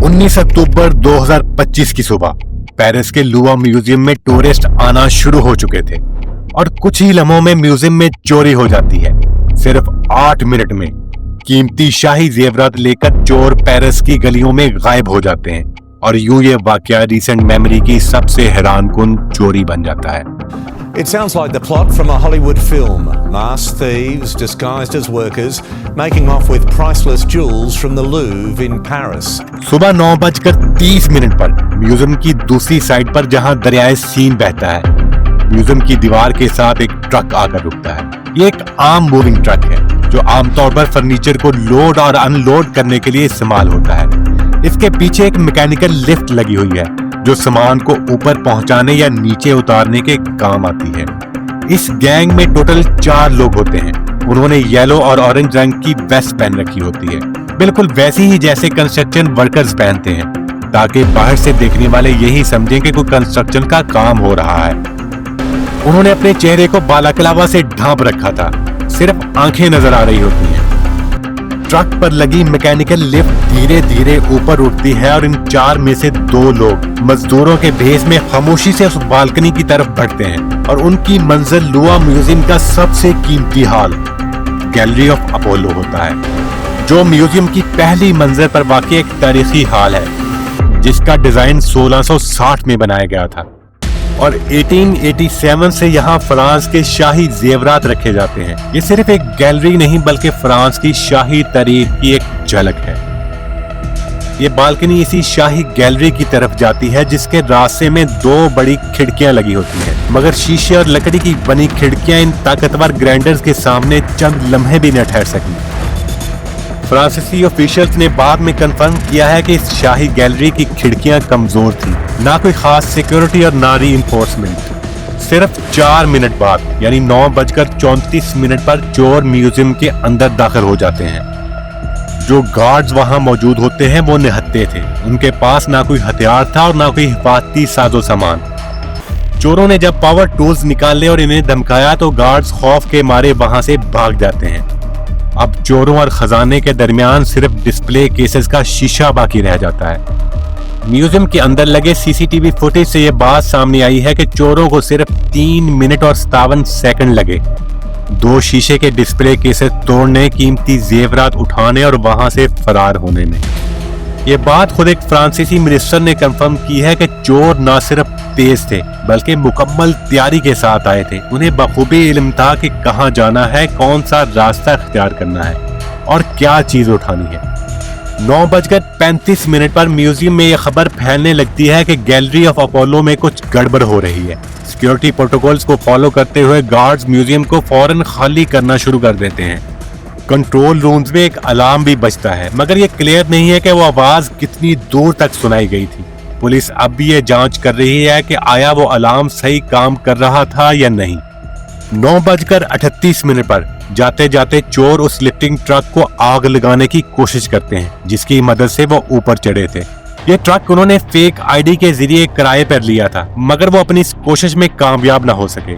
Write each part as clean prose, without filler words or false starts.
19 अक्टूबर 2025 की सुबह पेरिस के लुआ म्यूजियम में टूरिस्ट आना शुरू हो चुके थे और कुछ ही लम्हों में म्यूजियम में चोरी हो जाती है। सिर्फ 8 मिनट में कीमती शाही जेवरात लेकर चोर पेरिस की गलियों में गायब हो जाते हैं और यूं ये वाकया रिसेंट मेमोरी की सबसे हैरानकुन चोरी बन जाता है। It sounds like the plot from a Hollywood film. Masked thieves disguised as workers making off with priceless jewels from the Louvre in Paris. सुबह 9:30 पर म्यूजियम की दूसरी साइड पर जहां दरियाए सीन बहता है, म्यूजियम की दीवार के साथ एक ट्रक आकर रुकता है। ये एक आम मूविंग ट्रक है जो आमतौर पर फर्नीचर को लोड और अनलोड करने के लिए इस्तेमाल होता है। इसके पीछे एक मैकेनिकल लिफ्ट लगी हुई है जो सामान को ऊपर पहुंचाने या नीचे उतारने के काम आती है। इस गैंग में टोटल 4 लोग होते हैं। उन्होंने येलो और ऑरेंज रंग की वेस्ट पहन रखी होती है, बिल्कुल वैसी ही जैसे कंस्ट्रक्शन वर्कर्स पहनते हैं, ताकि बाहर से देखने वाले यही समझें कि कोई कंस्ट्रक्शन का काम हो रहा है। उन्होंने अपने चेहरे को बालाकलावा से ढांप रखा था, सिर्फ आंखें नजर आ रही होती हैं। ट्रक पर लगी मैकेनिकल लिफ्ट धीरे धीरे ऊपर उठती है और इन 4 में से 2 लोग मजदूरों के भेष में खामोशी से उस बालकनी की तरफ बढ़ते हैं और उनकी मंजिल लुआ म्यूजियम का सबसे कीमती हॉल गैलरी ऑफ अपोलो होता है, जो म्यूजियम की पहली मंजिल पर वाक़ एक तारीखी हॉल है जिसका डिजाइन 1660 में बनाया गया था और 1887 से यहाँ फ्रांस के शाही जेवरात रखे जाते हैं। ये सिर्फ एक गैलरी नहीं बल्कि फ्रांस की शाही तारीख की एक झलक है। ये बालकनी इसी शाही गैलरी की तरफ जाती है जिसके रास्ते में 2 बड़ी खिड़कियां लगी होती हैं, मगर शीशे और लकड़ी की बनी खिड़कियां इन ताकतवर ग्राइंडर्स के सामने चंद लम्हे भी न ठहर सकी। फ्रांसीसी ऑफिशियल्स ने बाद में कंफर्म किया है कि इस शाही गैलरी की खिड़कियां कमजोर थी, ना कोई खास सिक्योरिटी और ना रीइंफोर्समेंट। सिर्फ 4 मिनट बाद यानी 9:34 पर चोर म्यूजियम के अंदर दाखिल हो जाते हैं। जो गार्ड्स वहां मौजूद होते हैं वो निहत्थे थे, उनके पास ना कोई हथियार था और ना कोई हिफाजती साजो सामान। चोरों ने जब पावर टूल्स निकाले और इन्हें धमकाया तो गार्ड्स खौफ के मारे वहां से भाग जाते हैं। अब चोरों और खजाने के दरमियान सिर्फ डिस्प्ले केसेस का शीशा बाकी रह जाता है। म्यूजियम के अंदर लगे सीसीटीवी फुटेज से यह बात सामने आई है कि चोरों को सिर्फ 3 मिनट और 57 सेकंड लगे 2 शीशे के डिस्प्ले केसेस तोड़ने, कीमती जेवरात उठाने और वहां से फरार होने में। ये बात खुद एक फ्रांसीसी मिनिस्टर ने कंफर्म की है कि चोर न सिर्फ तेज थे बल्कि मुकम्मल तैयारी के साथ आए थे। उन्हें बखूबी इल्म था कि कहां जाना है, कौन सा रास्ता इख्तियार करना है और क्या चीज उठानी है। 9:35 पर म्यूजियम में यह खबर फैलने लगती है कि गैलरी ऑफ अपोलो में कुछ गड़बड़ हो रही है। सिक्योरिटी प्रोटोकॉल्स को फॉलो करते हुए गार्ड्स म्यूजियम को फौरन खाली करना शुरू कर देते हैं। कंट्रोल रूम्स में एक अलार्म भी बजता है, मगर यह क्लियर नहीं है कि वो आवाज कितनी दूर तक सुनाई गई थी। पुलिस अब भी ये जांच कर रही है कि आया वो अलार्म सही काम कर रहा था या नहीं। 9:38 पर जाते जाते चोर उस लिफ्टिंग ट्रक को आग लगाने की कोशिश करते हैं जिसकी मदद से वो ऊपर चढ़े थे। ये ट्रक उन्होंने फेक आईडी के जरिए किराए पर लिया था, मगर वो अपनी इस कोशिश में कामयाब न हो सके।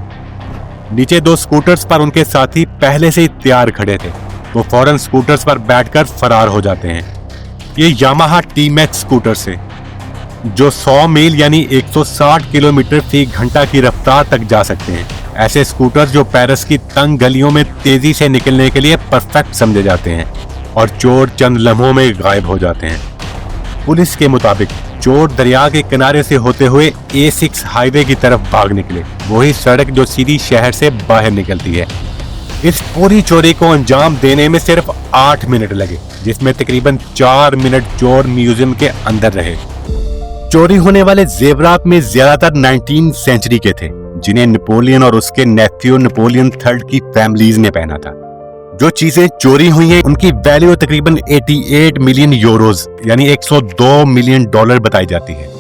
नीचे 2 स्कूटर्स पर उनके साथी पहले से ही तैयार खड़े थे। वो फौरन स्कूटर्स पर बैठकर फरार हो जाते हैं। ये यामाहा टी-मैक्स स्कूटर से जो 100 मील यानी 160 किलोमीटर फी घंटा की रफ्तार तक जा सकते हैं। ऐसे स्कूटर जो पेरिस की तंग गलियों में तेजी से निकलने के लिए परफेक्ट समझे जाते हैं और चोर चंद लम्हों में गायब हो जाते हैं। पुलिस के मुताबिक चोर दरिया के किनारे से होते हुए A6 हाईवे की तरफ भाग निकले, वही सड़क जो सीधी शहर से बाहर निकलती है। इस पूरी चोरी को अंजाम देने में सिर्फ 8 मिनट लगे, जिसमें तकरीबन 4 मिनट चोर म्यूजियम के अंदर रहे। चोरी होने वाले जेवरात में ज्यादातर 19वीं सेंचुरी के थे, जिन्हें नेपोलियन और उसके नेफ्यू नेपोलियन III की फैमिलीज ने पहना था। जो चीजें चोरी हुई हैं उनकी वैल्यू तकरीबन 88 मिलियन यूरोज यानी $102 मिलियन बताई जाती है।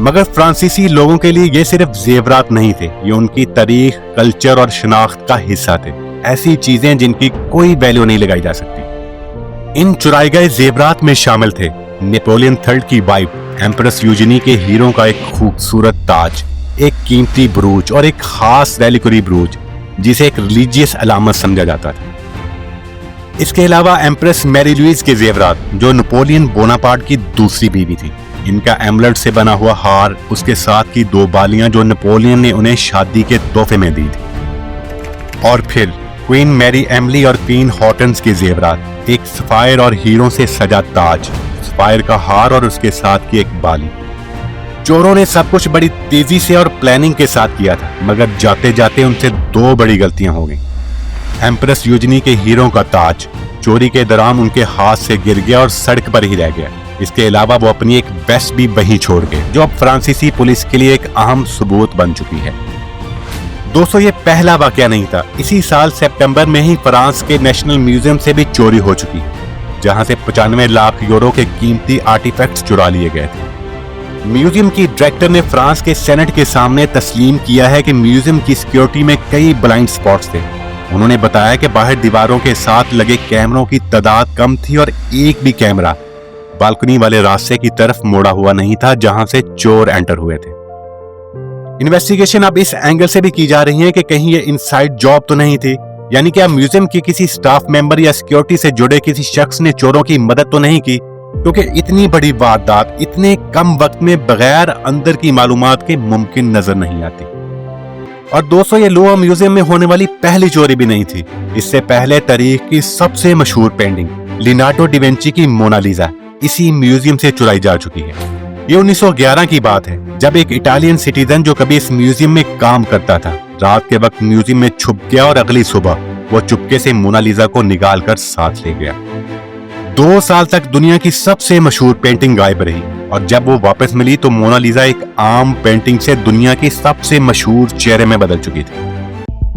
मगर फ्रांसीसी लोगों के लिए ये सिर्फ जेवरात नहीं थे, ये उनकी तारीख, कल्चर और शनाख्त का हिस्सा थे। ऐसी चीजें जिनकी कोई वैल्यू नहीं लगाई जा सकती। इन चुराए गए जेवरात में शामिल थे नेपोलियन III की वाइफ एम्प्रेस यूजिनी के हीरो का एक खूबसूरत ताज, एक कीमती ब्रूच और एक खास रेलिकरी ब्रूच जिसे एक रिलीजियस अलामत समझा जाता था। इसके अलावा एम्प्रेस मैरी लुइस के जेवरात, जो नेपोलियन बोनापार्ट की दूसरी बीवी थी, इनका एमलेट से बना हुआ हार, उसके साथ की 2 बालियां जो नेपोलियन ने उन्हें शादी के तोहफे में दी थी। और फिर क्वीन मैरी एमिली और क्वीन हॉर्टेंस के जेवरात, एक सफायर और हीरों से सजा ताज, सफायर का हार और उसके साथ की एक बाली। चोरों ने सब कुछ बड़ी तेजी से और प्लानिंग के साथ किया था, मगर जाते जाते उनसे 2 बड़ी गलतियां हो गईं। एम्प्रेस यूजनी के हीरों का ताज चोरी के दौरान उनके हाथ से गिर गया और सड़क पर ही रह गया। इसके अलावा वो अपनी एक वेस्ट भी वहीं छोड़ गए, जो अब फ्रांसीसी पुलिस के लिए एक अहम सबूत बन चुकी है। दोस्तों, ये पहला वाकया नहीं था। इसी साल सितंबर में ही फ्रांस के नेशनल म्यूजियम से भी चोरी हो चुकी, जहां से 95 लाख यूरो के कीमती आर्टिफैक्ट्स चुरा लिए गए थे। म्यूजियम की डायरेक्टर ने फ्रांस के सेनेट के सामने तस्लीम किया है कि म्यूजियम की सिक्योरिटी में कई ब्लाइंड स्पॉट्स थे। उन्होंने बताया कि बाहर दीवारों के साथ लगे कैमरों की तादाद कम थी और एक भी कैमरा बालकनी वाले रास्ते की तरफ मोड़ा हुआ नहीं था जहां से चोर एंटर हुए थे। इन्वेस्टिगेशन अब इस एंगल से भी की जा रही है कि कहीं ये इनसाइड जॉब तो नहीं थी, यानी कि म्यूजियम के किसी स्टाफ मेंबर या सिक्योरिटी से जुड़े किसी शख्स ने चोरों की मदद तो नहीं की, क्योंकि इतनी बड़ी वारदात इतने कम वक्त में बगैर अंदर की मालूमात के मुमकिन नजर नहीं आती। और दोस्तों, ये लोवा म्यूजियम में होने वाली पहली चोरी भी नहीं थी। इससे पहले तारीख की सबसे मशहूर पेंटिंग लियोनार्डो दा विंची की मोनालिसा इसी म्यूजियम से चुराई जा चुकी है। ये 1911 की बात है, जब एक इटालियन सिटीजन जो कभी इस म्यूजियम में काम करता था, रात के वक्त म्यूजियम में छुप गया और अगली सुबह वो चुपके से मोनालिसा को निकाल कर साथ ले गया। 2 साल तक दुनिया की सबसे मशहूर पेंटिंग गायब रही, और जब वो वापस मिली तो मोनालिसा एक आम पेंटिंग से दुनिया की सबसे मशहूर चेहरे में बदल चुकी थी।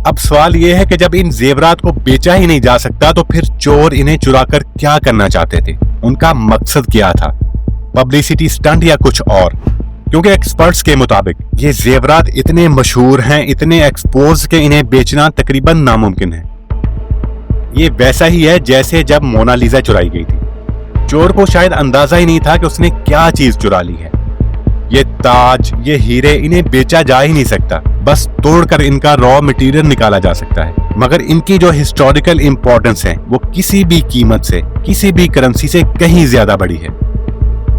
अब सवाल ये है कि जब इन जेवरात को बेचा ही नहीं जा सकता, तो फिर चोर इन्हें चुराकर क्या करना चाहते थे? उनका मकसद क्या था? पब्लिसिटी स्टंट या कुछ और? क्योंकि एक्सपर्ट्स के मुताबिक ये जेवरात इतने मशहूर हैं, इतने एक्सपोज के इन्हें बेचना तकरीबन नामुमकिन है। ये वैसा ही है जैसे जब मोनालिसा चुराई गई थी। चोर को शायद अंदाजा ही नहीं था कि उसने क्या चीज चुरा ली है। ये ताज, ये हीरे, इन्हें बेचा जा ही नहीं सकता, बस तोड़कर इनका रॉ मटेरियल निकाला जा सकता है। मगर इनकी जो हिस्टोरिकल इंपॉर्टेंस है वो किसी भी कीमत से, किसी भी करेंसी से कहीं ज्यादा बड़ी है।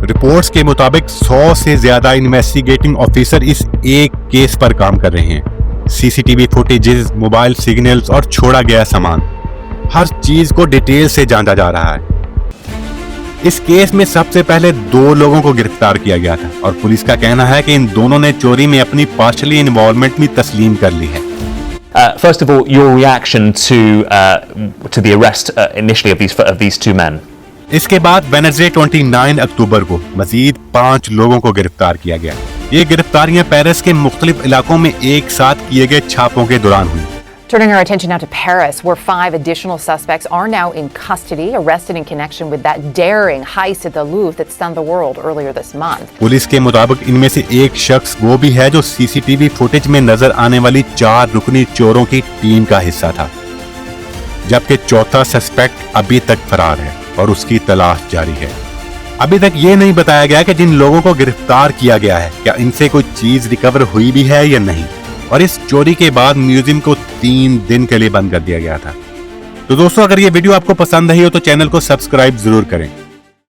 रिपोर्ट्स के मुताबिक 100 से ज्यादा इन्वेस्टिगेटिंग ऑफिसर इस एक केस पर काम कर रहे हैं। सीसीटीवी फुटेजेस, मोबाइल सिग्नल्स और छोड़ा गया सामान, हर चीज को डिटेल से जांचा जा रहा है। इस केस में सबसे पहले 2 लोगों को गिरफ्तार किया गया था, और पुलिस का कहना है कि इन दोनों ने चोरी में अपनी पार्शली इन्वॉल्वमेंट भी तस्लीम कर ली है। First of all, your reaction to the arrest initially of these 2 men. इसके बाद वेडनेसडे 29 अक्टूबर को मजीद 5 लोगों को गिरफ्तार किया गया। ये गिरफ्तारियां पेरिस के मुख्तलिफ इलाकों में एक साथ किए गए छापों के दौरान हुई। Turning our attention now to Paris, where 5 additional suspects are now in custody, arrested in connection with that daring heist at the Louvre that stunned the world earlier this month. Police के मुताबिक इनमें से एक शख्स वो भी है जो सीसीटीवी फुटेज में नजर आने वाली 4 रुकनी चोरों की टीम का हिस्सा था, जबकि चौथा सस्पेक्ट अभी तक फरार है और उसकी तलाश जारी है। अभी तक ये नहीं बताया गया कि जिन लोगों को गिरफ्तार किया गया है, क्या इनसे कोई चीज रिकवर हुई भी है या नहीं। और इस चोरी के बाद म्यूजियम को 3 दिन के लिए बंद कर दिया गया था। तो दोस्तों, अगर ये वीडियो आपको पसंद आई हो तो चैनल को सब्सक्राइब जरूर करें।